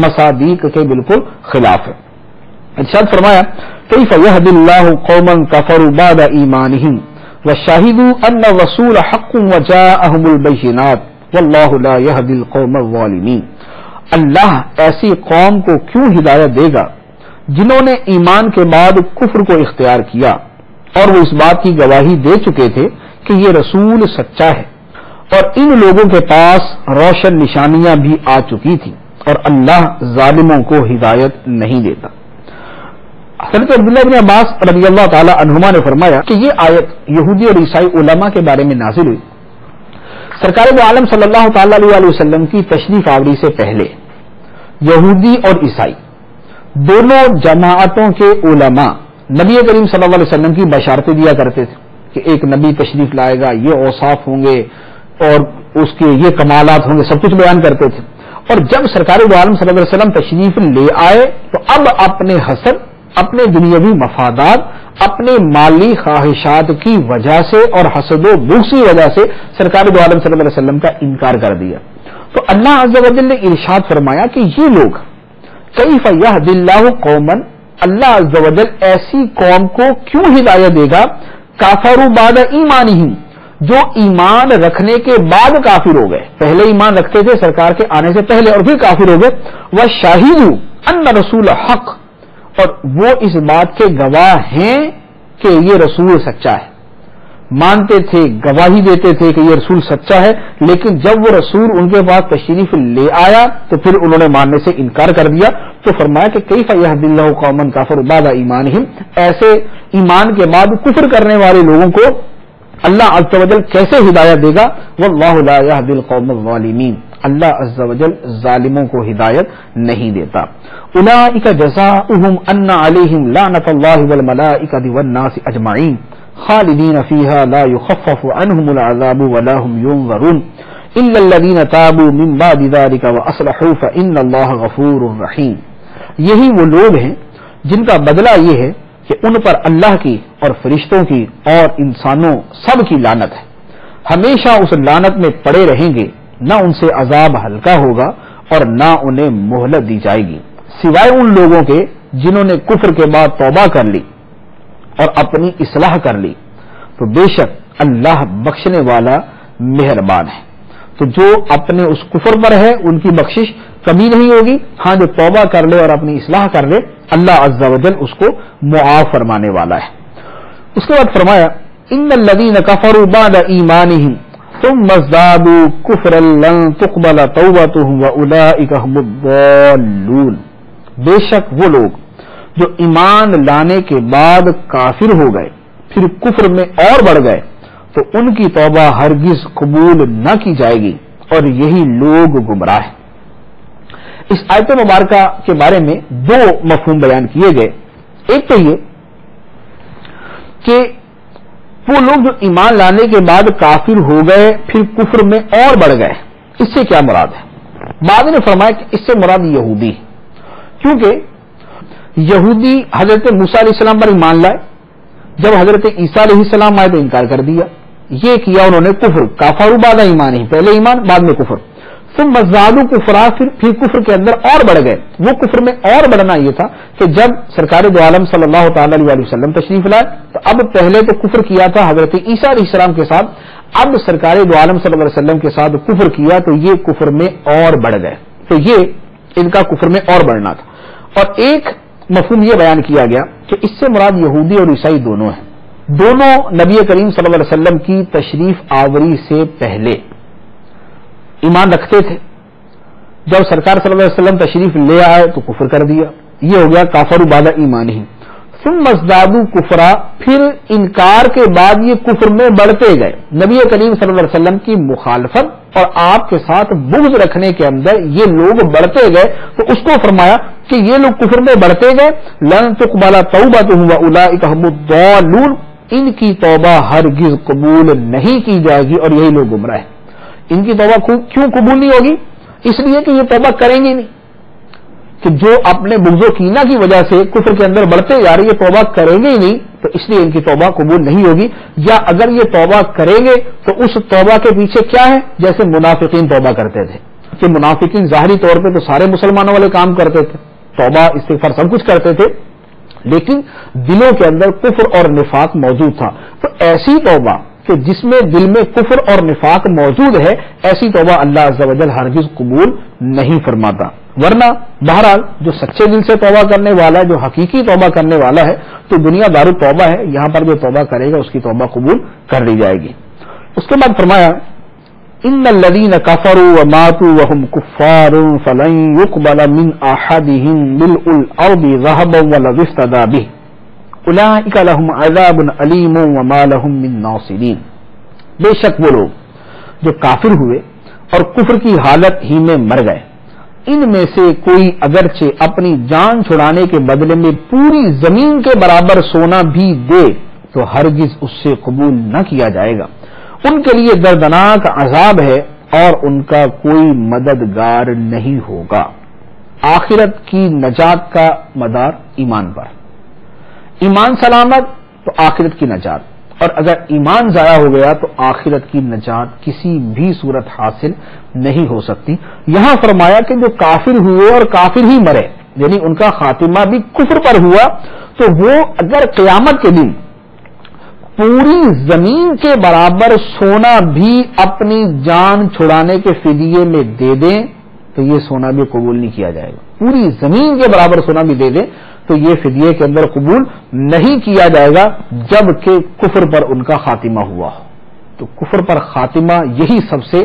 مصادیق کے بالکل خلاف ہے۔ ارشاد فرمایا کیف یہدی اللہ قوما کفروا بعد ایمانہم وشہدوا ان الرسول حق وجاءہم البینات واللہ لا یہدی القوم الظالمین، اللہ ایسی قوم کو کیوں ہدایت دے گا جنہوں نے ایمان کے بعد کفر کو اختیار کیا اور وہ اس بات کی گواہی دے چکے تھے کہ یہ رسول سچا ہے، اور ان لوگوں کے پاس روشن نشانیاں بھی آ چکی تھیں، اور اللہ ظالموں کو ہدایت نہیں دیتا۔ حضرت عبداللہ بن عباس رضی اللہ تعالی عنہما نے فرمایا کہ یہ آیت یہودی اور عیسائی علماء کے بارے میں نازل ہوئی سرکار دو عالم صلی اللہ تعالی علیہ وسلم کی تشریف آوری سے پہلے۔ یہودی اور عیسائی دونوں جماعتوں کے علماء نبی کریم صلی اللہ علیہ وسلم کی بشارتیں دیا کرتے تھے کہ ایک نبی تشریف لائے گا، یہ اوصاف ہوں گے اور اس کے یہ کمالات ہوں گے، سب کچھ بیان کرتے تھے۔ اور جب سرکار دو عالم صلی اللہ علیہ وسلم تشریف لے آئے تو اب اپنے حسب اپنے دنیاوی مفادات، اپنے مالی خواہشات کی وجہ سے اور حسد و بغض کی وجہ سے سرکار دو عالم صلی اللہ علیہ وسلم کا انکار کر دیا. تو اللہ عز و جل نے ارشاد فرمایا کہ یہ لوگ کیف یہد اللہ قوما، اللہ عز و جل ایسی قوم کو کیوں ہدایت دے گا، کافروا بعد ایمانہم، جو ایمان رکھنے کے بعد کافر ہو گئے. پہلے ایمان رکھتے تھے سرکار کے آنے سے پہلے اور پھر کافر ہو گئے. وشاہدوا ان رسول حق، اور وہ اس بات کے گواہ ہیں کہ یہ رسول سچا ہے. مانتے تھے، گواہی دیتے تھے کہ یہ رسول سچا ہے، لیکن جب وہ رسول ان کے پاس تشریف لے آیا تو پھر انہوں نے ماننے سے انکار کر دیا. تو فرمایا کہ کیف یہدی اللہ قوما کفروا بعد ایمانہم، ایسے ایمان کے بعد کفر کرنے والے لوگوں کو اللہ عز و جل کیسے ہدایت دے گا. واللہ لا یہدی القوم الظالمین، اللہ عز و جل ظالموں کو ہدایت نہیں دیتا. اولئک جزاؤہم ان علیہم لعنۃ اللہ والملائکۃ والناس اجمعین خالدین فیہا لا یخفف عنہم العذاب ولا هم ینظرون الا الذین تابوا من بعد ذلک واصلحوا فان اللہ غفور رحیم. یہی وہ لوگ ہیں جن کا بدلہ یہ ہے کہ ان پر اللہ کی اور فرشتوں کی اور انسانوں سب کی لعنت ہے، ہمیشہ اس لعنت میں پڑے رہیں گے، نہ ان سے عذاب ہلکا ہوگا اور نہ انہیں مہلت دی جائے گی، سوائے ان لوگوں کے جنہوں نے کفر کے بعد توبہ کر لی اور اپنی اصلاح کر لی. تو بے شک اللہ بخشنے والا مہربان ہے. تو جو اپنے اس کفر پر ہے ان کی بخشش کمی نہیں ہوگی. ہاں جو توبہ کر لے اور اپنی اصلاح کر لے اللہ عز و جل اس کو معاف فرمانے والا ہے. اس کے بعد فرمایا ان الذین کفروا بعد ایمانہم ثم ازدادوا کفرا لن تقبل توبتهم واولئک هم الضالون. بے شک وہ لوگ جو ایمان لانے کے بعد کافر ہو گئے پھر کفر میں اور بڑھ گئے تو ان کی توبہ ہرگز قبول نہ کی جائے گی اور یہی لوگ گمراہ ہیں. اس آیت مبارکہ کے بارے میں دو مفہوم بیان کیے گئے. ایک تو یہ کہ وہ لوگ جو ایمان لانے کے بعد کافر ہو گئے پھر کفر میں اور بڑھ گئے، اس سے کیا مراد ہے؟ بعد نے فرمایا کہ اس سے مراد یہودی، کیونکہ یہودی حضرت موسیٰ علیہ السلام پر ایمان لائے، جب حضرت عیسیٰ علیہ السلام آئے تو انکار کر دیا. یہ کیا انہوں نے کفر، کافروا بعد ایمان ہی، پہلے ایمان بعد میں کفر. ثم ازدادوا کفرا، پھر کفر کے اندر اور بڑھ گئے. وہ کفر میں اور بڑھنا یہ تھا کہ جب سرکار دو عالم صلی اللہ تعالی علیہ وسلم تشریف لائے تو اب پہلے تو کفر کیا تھا حضرت عیسیٰ علیہ السلام کے ساتھ، اب سرکار دو عالم صلی اللہ علیہ وسلم کے ساتھ کفر کیا تو یہ کفر میں اور بڑھ گئے. تو یہ ان کا کفر میں اور بڑھنا تھا. اور ایک مفہوم یہ بیان کیا گیا کہ اس سے مراد یہودی اور عیسائی دونوں ہیں. دونوں نبی کریم صلی اللہ علیہ وسلم کی تشریف آوری سے پہلے ایمان رکھتے تھے، جب سرکار صلی اللہ علیہ وسلم تشریف لے آئے تو کفر کر دیا. یہ ہو گیا کافروا بعد ایمانہم. ثم ازدادوا کفرا، پھر انکار کے بعد یہ کفر میں بڑھتے گئے. نبی کریم صلی اللہ علیہ وسلم کی مخالفت اور آپ کے ساتھ بغض رکھنے کے اندر یہ لوگ بڑھتے گئے تو اس کو فرمایا کہ یہ لوگ کفر میں بڑھتے گئے. لن تقبل توبتهم واولئک هم الضالون، ان کی توبہ ہرگز قبول نہیں کی جائے گی اور یہی لوگ گمراہ ہیں. ان کی توبہ کیوں قبول نہیں ہوگی؟ اس لیے کہ یہ توبہ کریں گے نہیں، کہ جو اپنے بغض و کینہ کی وجہ سے کفر کے اندر بڑھتے جا رہے یہ توبہ کریں گے ہی نہیں، تو اس لیے ان کی توبہ قبول نہیں ہوگی. یا اگر یہ توبہ کریں گے تو اس توبہ کے پیچھے کیا ہے؟ جیسے منافقین توبہ کرتے تھے کہ منافقین ظاہری طور پہ تو سارے مسلمانوں والے کام کرتے تھے، توبہ استغفار سب کچھ کرتے تھے، لیکن دلوں کے اندر کفر اور نفاق موجود تھا. تو ایسی توبہ کہ جس میں دل میں کفر اور نفاق موجود ہے، ایسی توبہ اللہ عز و جل ہرگز قبول نہیں فرماتا. ورنہ بہرحال جو سچے دل سے توبہ کرنے والا ہے، جو حقیقی توبہ کرنے والا ہے، تو دنیا دار التوبہ ہے، یہاں پر جو توبہ کرے گا اس کی توبہ قبول کر لی جائے گی. اس کے بعد فرمایا ان الذین کفروا وماتوا وهم کفار فلن يقبل من احدهم ملء الارض ذهبا ولو افتدى به اولئک لهم عذاب علیم وما لهم من ناصرین. بے شک وہ لوگ جو کافر ہوئے اور کفر کی حالت ہی میں مر گئے، ان میں سے کوئی اگرچہ اپنی جان چھڑانے کے بدلے میں پوری زمین کے برابر سونا بھی دے تو ہرگز اس سے قبول نہ کیا جائے گا. ان کے لیے دردناک عذاب ہے اور ان کا کوئی مددگار نہیں ہوگا. آخرت کی نجات کا مدار ایمان پر، ایمان سلامت تو آخرت کی نجات، اور اگر ایمان ضائع ہو گیا تو آخرت کی نجات کسی بھی صورت حاصل نہیں ہو سکتی۔ یہاں فرمایا کہ جو کافر ہوئے اور کافر ہی مرے، یعنی ان کا خاتمہ بھی کفر پر ہوا، تو وہ اگر قیامت کے دن پوری زمین کے برابر سونا بھی اپنی جان چھڑانے کے فدیے میں دے دیں تو یہ سونا بھی قبول نہیں کیا جائے گا۔ پوری زمین کے برابر سونا بھی دے دیں تو یہ فدیے کے اندر قبول نہیں کیا جائے گا جبکہ کفر پر ان کا خاتمہ ہوا ہو۔ تو کفر پر خاتمہ یہی سب سے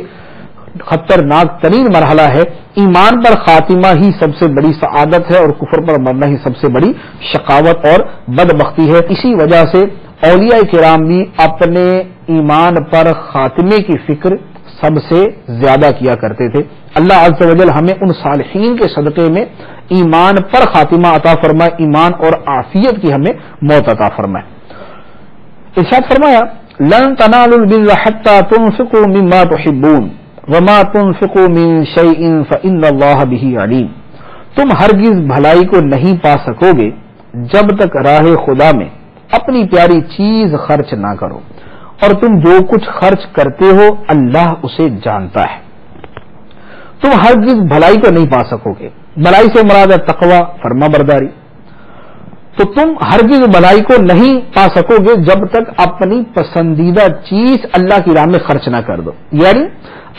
خطرناک ترین مرحلہ ہے۔ ایمان پر خاتمہ ہی سب سے بڑی سعادت ہے اور کفر پر مرنا ہی سب سے بڑی شقاوت اور بدبختی ہے۔ اسی وجہ سے اولیاء کرام بھی اپنے ایمان پر خاتمے کی فکر سب سے زیادہ کیا کرتے تھے۔ اللہ عز و جل ہمیں ان صالحین کے صدقے میں ایمان پر خاتمہ عطا فرمائے، ایمان اور عافیت کی ہمیں موت عطا فرمائے۔ ارشاد فرمایا لن تنالوا البر حتى تنفقوا مما تحبون وما تنفقوا من شيء فإن الله به عليم۔ تم ہرگز بھلائی کو نہیں پا سکو گے جب تک راہ خدا میں اپنی پیاری چیز خرچ نہ کرو، اور تم جو کچھ خرچ کرتے ہو اللہ اسے جانتا ہے۔ تم ہرگز بھلائی کو نہیں پا سکو گے، بھلائی سے مراد ہے تقوی، فرما برداری، تو تم ہرگز بھلائی کو نہیں پا سکو گے جب تک اپنی پسندیدہ چیز اللہ کی راہ میں خرچ نہ کر دو، یعنی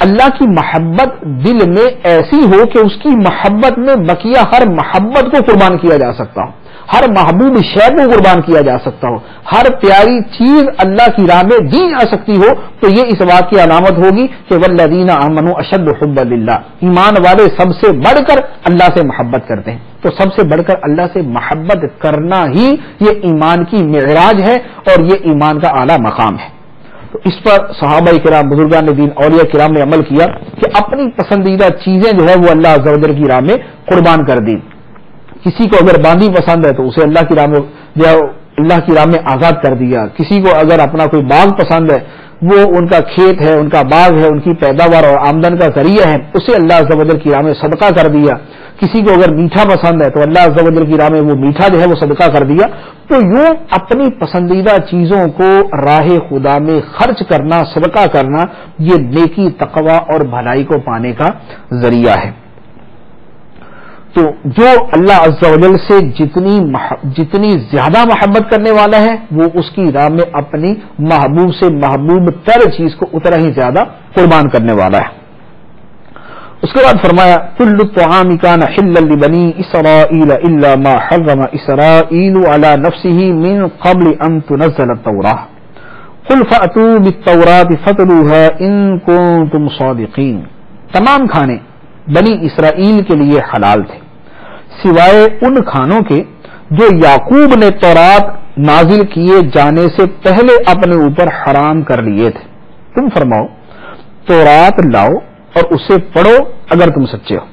اللہ کی محبت دل میں ایسی ہو کہ اس کی محبت میں بقیہ ہر محبت کو قربان کیا جا سکتا ہو، ہر محبوب شے کو قربان کیا جا سکتا ہو، ہر پیاری چیز اللہ کی راہ میں دی جا سکتی ہو، تو یہ اس بات کی علامت ہوگی کہ والذین آمنوا اشد حبا للہ، ایمان والے سب سے بڑھ کر اللہ سے محبت کرتے ہیں۔ تو سب سے بڑھ کر اللہ سے محبت کرنا ہی یہ ایمان کی معراج ہے اور یہ ایمان کا اعلیٰ مقام ہے۔ تو اس پر صحابہ کرام، بزرگان دین، اولیاء کرام نے عمل کیا کہ اپنی پسندیدہ چیزیں جو ہے وہ اللہ عز و جل کی راہ میں قربان کر دی۔ کسی کو اگر باندی پسند ہے تو اسے اللہ کی راہ میں اللہ کی راہ میں آزاد کر دیا، کسی کو اگر اپنا کوئی باغ پسند ہے، وہ ان کا کھیت ہے، ان کا باغ ہے، ان کی پیداوار اور آمدن کا ذریعہ ہے، اسے اللہ عز و جل کی راہ میں صدقہ کر دیا۔ کسی کو اگر میٹھا پسند ہے تو اللہ عز و جل کی راہ میں وہ میٹھا جو ہے وہ صدقہ کر دیا۔ تو یوں اپنی پسندیدہ چیزوں کو راہ خدا میں خرچ کرنا، صدقہ کرنا، یہ نیکی، تقوی اور بھلائی کو پانے کا ذریعہ ہے۔ تو جو اللہ عز و جل سے جتنی زیادہ محبت کرنے والا ہے وہ اس کی راہ میں اپنی محبوب سے محبوب تر چیز کو اتنا ہی زیادہ قربان کرنے والا ہے۔ اس کے بعد فرمایا کل الطعام کان حلا لبنی اسرائیل الا ما حرم اسرائیل علی نفسه من قبل ان تنزل التوراۃ قل فأتوا بالتوراۃ فاتلوها ان کنتم صادقین۔ تمام کھانے بنی اسرائیل کے لیے حلال تھے سوائے ان کھانوں کے جو یعقوب نے تورات نازل کیے جانے سے پہلے اپنے اوپر حرام کر لیے تھے۔ تم فرماؤ تورات لاؤ اور اسے پڑھو اگر تم سچے ہو۔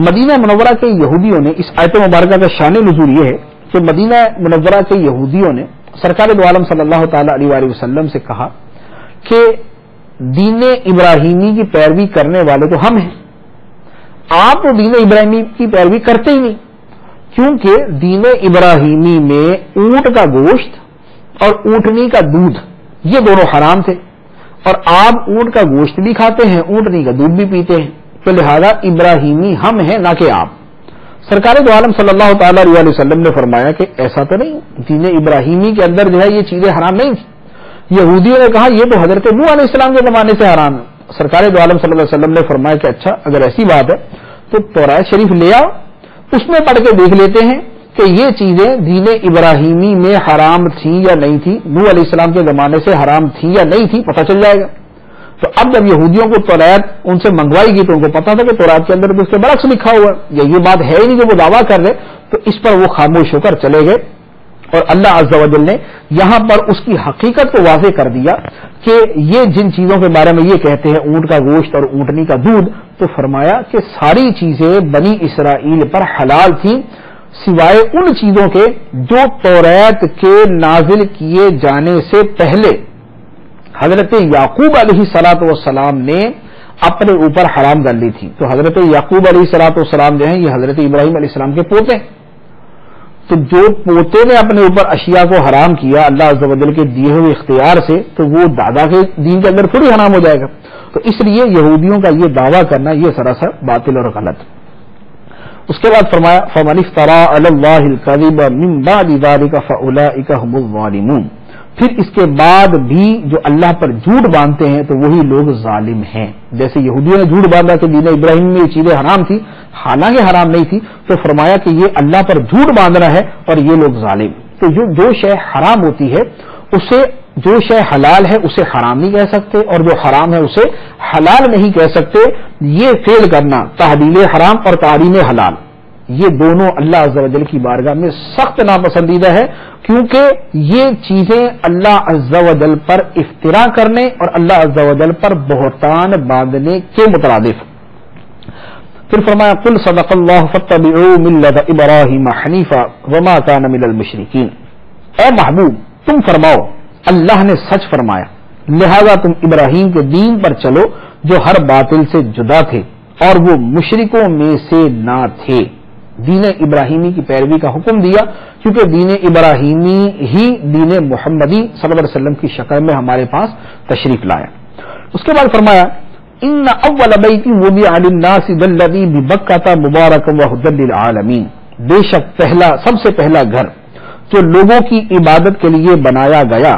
مدینہ منورہ کے یہودیوں نے، اس آیت مبارکہ کا شان نزول یہ ہے کہ مدینہ منورہ کے یہودیوں نے سرکار دو عالم صلی اللہ تعالی علیہ وآلہ وسلم سے کہا کہ دین ابراہیمی کی پیروی کرنے والے تو ہم ہیں، آپ دین ابراہیمی کی پیروی کرتے ہی نہیں، کیونکہ دین ابراہیمی میں اونٹ کا گوشت اور اونٹنی کا دودھ یہ دونوں حرام تھے، اور آپ اونٹ کا گوشت بھی کھاتے ہیں، اونٹنی کا دودھ بھی پیتے ہیں، تو لہذا ابراہیمی ہم ہیں نہ کہ آپ۔ سرکار دو عالم صلی اللہ تعالی علیہ وسلم نے فرمایا کہ ایسا تو نہیں، دین ابراہیمی کے اندر جو ہے یہ چیزیں حرام نہیں تھیں۔ یہودیوں نے کہا یہ تو حضرت نوح علیہ السلام کے زمانے سے حرام ہے۔ سرکار دو عالم صلی اللہ علیہ وسلم نے فرمایا کہ اچھا اگر ایسی بات ہے تو تورات شریف لے آؤ، اس میں پڑھ کے دیکھ لیتے ہیں کہ یہ چیزیں دین ابراہیمی میں حرام تھیں یا نہیں تھیں، نوح علیہ السلام کے زمانے سے حرام تھیں یا نہیں تھیں، پتہ چل جائے گا۔ تو اب جب یہودیوں کو تورات ان سے منگوائی گئی تو ان کو پتا تھا کہ تورات کے اندر تو اس کے برعکس لکھا ہوا ہے، یا یہ بات ہے ہی نہیں جو وہ دعویٰ کر رہے، تو اس پر وہ خاموش ہو کر چلے گئے۔ اور اللہ عز و جل نے یہاں پر اس کی حقیقت کو واضح کر دیا کہ یہ جن چیزوں کے بارے میں یہ کہتے ہیں اونٹ کا گوشت اور اونٹنی کا دودھ، تو فرمایا کہ ساری چیزیں بنی اسرائیل پر حلال تھیں سوائے ان چیزوں کے جو تورات کے نازل کیے جانے سے پہلے حضرت یعقوب علیہ الصلوۃ والسلام نے اپنے اوپر حرام کر لی تھی۔ تو حضرت یعقوب علیہ الصلوۃ والسلام جو ہیں یہ حضرت ابراہیم علیہ السلام کے پوتے ہیں، تو جو پوتے نے اپنے اوپر اشیاء کو حرام کیا اللہ عز و جل کے دیے ہوئے اختیار سے، تو وہ دادا کے دین کے اندر تھوڑی حرام ہو جائے گا. تو اس لیے یہودیوں کا یہ دعویٰ کرنا یہ سراسر باطل اور غلط. اس کے بعد فرمایا فَمَنِ افْتَرَىٰ عَلَى اللَّهِ الْكَذِبَ مِن بَعْدِ ذَٰلِكَ فَأُولَٰئِكَ هُمُ الظَّالِمُونَ. پھر اس کے بعد بھی جو اللہ پر جھوٹ باندھتے ہیں تو وہی لوگ ظالم ہیں. جیسے یہودیوں نے جھوٹ باندھا کہ دین ابراہیم میں یہ چیزیں حرام تھی، حالانکہ حرام نہیں تھی، تو فرمایا کہ یہ اللہ پر جھوٹ باندھنا ہے اور یہ لوگ ظالم. تو جو شے حرام ہوتی ہے اسے، جو شے حلال ہے اسے حرام نہیں کہہ سکتے، اور جو حرام ہے اسے حلال نہیں کہہ سکتے. یہ فعل کرنا تحلیل حرام اور تحریم حلال، یہ دونوں اللہ عز و جل کی بارگاہ میں سخت ناپسندیدہ ہے، کیونکہ یہ چیزیں اللہ عز و جل پر افترا کرنے اور اللہ عز و جل پر بہتان باندھنے کے مترادف. پھر فرمایا قل صدق اللہ فاتبعوا ملۃ ابراہیم حنیفا وما کان من المشرکین. اے محبوب تم فرماؤ اللہ نے سچ فرمایا، لہذا تم ابراہیم کے دین پر چلو جو ہر باطل سے جدا تھے اور وہ مشرکوں میں سے نہ تھے. دین ابراہیمی کی پیروی کا حکم دیا، کیونکہ دین ابراہیمی ہی دین محمدی صلی اللہ علیہ وسلم کی شکل میں ہمارے پاس تشریف لایا. اس کے بعد فرمایا ان اول بیت وضع للناس الذی ببکۃ مبارک وہدی للعالمین. بے شک سب سے پہلا گھر جو لوگوں کی عبادت کے لیے بنایا گیا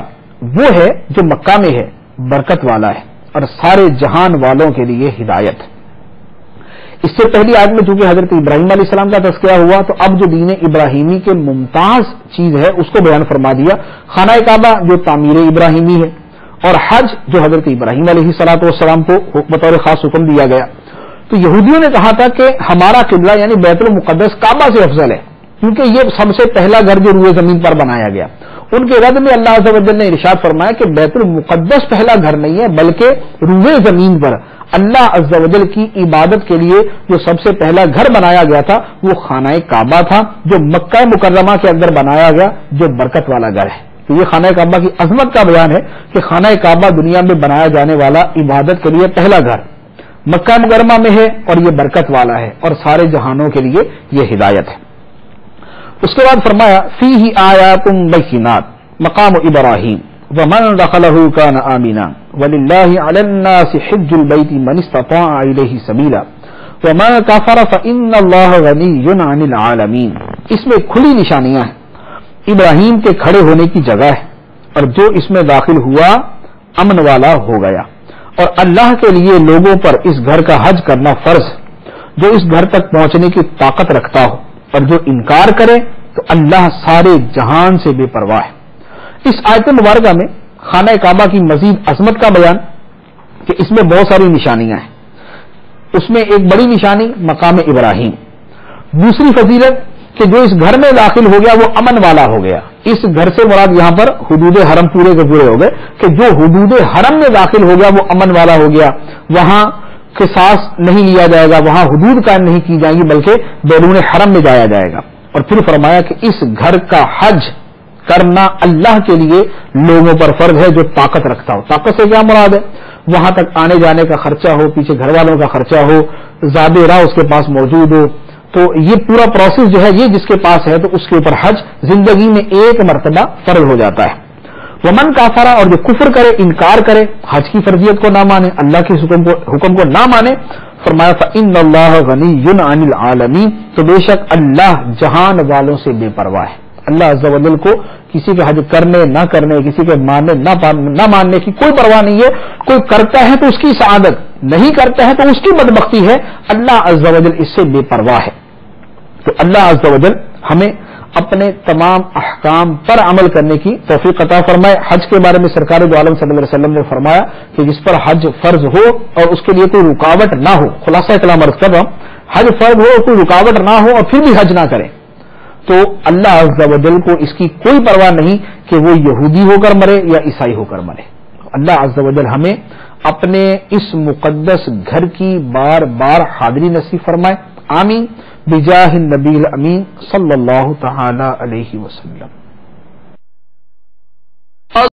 وہ ہے جو مکہ میں ہے، برکت والا ہے اور سارے جہان والوں کے لیے ہدایت. اس سے پہلی آیت میں چونکہ حضرت ابراہیم علیہ السلام کا تذکرہ ہوا تو اب جو دین ابراہیمی کے ممتاز چیز ہے اس کو بیان فرما دیا. خانہ کعبہ جو تعمیر ابراہیمی ہے، اور حج جو حضرت ابراہیم علیہ الصلوۃ والسلام کو بطور خاص حکم دیا گیا. تو یہودیوں نے کہا تھا کہ ہمارا قبلہ یعنی بیت المقدس کعبہ سے افضل ہے، کیونکہ یہ سب سے پہلا گھر جو روئے زمین پر بنایا گیا. ان کے رد میں اللہ عز و جل نے ارشاد فرمایا کہ بیت المقدس پہلا گھر نہیں ہے، بلکہ روئے زمین پر اللہ عز و جل کی عبادت کے لیے جو سب سے پہلا گھر بنایا گیا تھا وہ خانہ کعبہ تھا، جو مکہ مکرمہ کے اندر بنایا گیا، جو برکت والا گھر ہے. تو یہ خانہ کعبہ کی عظمت کا بیان ہے کہ خانہ کعبہ دنیا میں بنایا جانے والا عبادت کے لیے پہلا گھر مکہ مکرمہ میں ہے اور یہ برکت والا ہے اور سارے جہانوں کے لیے یہ ہدایت ہے. اس کے بعد فرمایا فیہ آیات بینات مقام ابراہیم ومن دخلہ کان آمنا وللہ علی الناس حج البیت من استطاع الیہ سبیلا ومن کفر فإن اللہ غنی عن العالمین. اس میں کھلی نشانیاں ہیں، ابراہیم کے کھڑے ہونے کی جگہ ہے، اور جو اس میں داخل ہوا امن والا ہو گیا، اور اللہ کے لیے لوگوں پر اس گھر کا حج کرنا فرض ہے جو اس گھر تک پہنچنے کی طاقت رکھتا ہو، اور جو انکار کرے تو اللہ سارے جہان سے بے پرواہ ہے. اس آیت مبارکہ میں خانہ کعبہ کی مزید عظمت کا بیان کہ اس میں بہت ساری نشانیاں ہیں. اس میں ایک بڑی نشانی مقام ابراہیم، دوسری فضیلت کہ جو اس گھر میں داخل ہو گیا وہ امن والا ہو گیا. اس گھر سے مراد یہاں پر حدود حرم پورے کے پورے ہو گئے کہ جو حدود حرم میں داخل ہو گیا وہ امن والا ہو گیا، وہاں قصاص نہیں لیا جائے گا، وہاں حدود قائم نہیں کی جائیں گی بلکہ بیرون حرم میں جایا جائے گا. اور پھر فرمایا کہ اس گھر کا حج کرنا اللہ کے لیے لوگوں پر فرض ہے جو طاقت رکھتا ہو. طاقت سے کیا مراد ہے؟ وہاں تک آنے جانے کا خرچہ ہو، پیچھے گھر والوں کا خرچہ ہو، زاد راہ اس کے پاس موجود ہو. تو یہ پورا پروسیس جو ہے یہ جس کے پاس ہے تو اس کے اوپر حج زندگی میں ایک مرتبہ فرض ہو جاتا ہے. ومن کافرا، اور جو کفر کرے، انکار کرے، حج کی فرضیت کو نہ مانے، اللہ کے حکم کو نہ مانے، فرمایا فإن اللہ غنی عن العالمین، تو بے شک اللہ جہان والوں سے بے پرواہ ہے. اللہ عز و جل کو کسی کے حج کرنے نہ کرنے، کسی کے ماننے نہ ماننے کی کوئی پرواہ نہیں ہے. کوئی کرتا ہے تو اس کی سعادت، نہیں کرتا ہے تو اس کی بدبختی ہے. اللہ عز و جل اس سے بے پرواہ ہے. تو اللہ عز و جل ہمیں اپنے تمام احکام پر عمل کرنے کی توفیق عطا فرمائے. حج کے بارے میں سرکار دو عالم صلی اللہ علیہ وسلم نے فرمایا کہ جس پر حج فرض ہو اور اس کے لیے کوئی رکاوٹ نہ ہو، خلاصہ کلام عرض کر رہا ہوں، حج فرض ہو اور کوئی رکاوٹ نہ ہو اور پھر بھی حج نہ کرے تو اللہ عز و جل کو اس کی کوئی پرواہ نہیں کہ وہ یہودی ہو کر مرے یا عیسائی ہو کر مرے. اللہ عز و جل ہمیں اپنے اس مقدس گھر کی بار بار حاضری نصیب فرمائے. آمین بجاہ النبی الامین صلی اللہ تعالی علیہ وسلم.